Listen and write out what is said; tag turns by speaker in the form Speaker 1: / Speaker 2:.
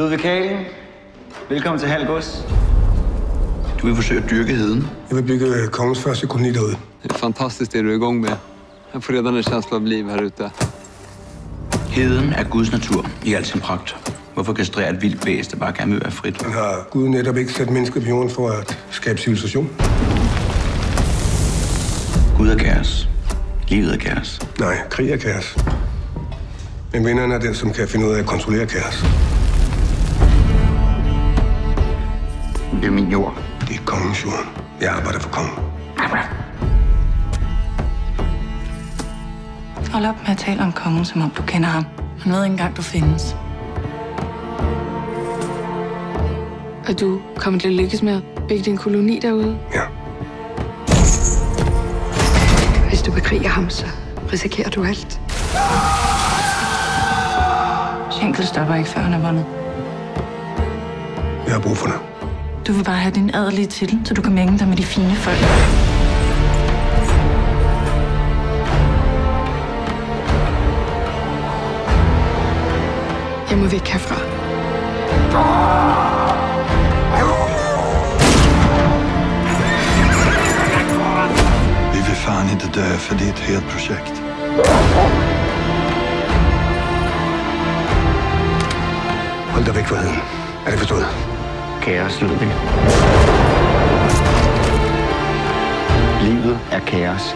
Speaker 1: Ludvig Kalen, velkommen til Halv Gods.
Speaker 2: Du vil forsøge at dyrke heden.
Speaker 3: Jeg vil bygge kongens første koloni derude.
Speaker 4: Det er fantastisk, det du er i gang med. Jeg får redan en känsla av liv her ute.
Speaker 2: Heden er Guds natur i al sin pragt. Hvorfor kastrere et vildt væsen, der bare gerne vil være frit?
Speaker 3: Man har Gud netop ikke sat mennesket på jorden for at skabe civilisation.
Speaker 2: Gud er kaos. Livet er kaos.
Speaker 3: Nej, krig er kaos. Men vinderen er den, som kan finde ud af at kontrollere kaos.
Speaker 2: Det er min jord.
Speaker 3: Det er kongens jord. Jeg arbejder for kongen.
Speaker 5: Hold op med at tale om kongen, som om du kender ham. Han ved ikke engang, du findes.
Speaker 6: Er du kommet til at lykkes med at bygge din koloni derude?
Speaker 3: Ja.
Speaker 6: Hvis du bekriger ham, så risikerer du alt.
Speaker 5: Schenkel stopper ikke, før han er vundet.
Speaker 3: Jeg har brug for dig.
Speaker 5: Du vil bare have din adelige titel, så du kan mænge dig med de fine folk.
Speaker 6: Jeg må væk herfra.
Speaker 7: Vi vill fan inte dö för det är ett helt projekt.
Speaker 3: Hold dig væk fra heden. Er det forstået?
Speaker 1: Kaos, Ludvig. Livet er kaos.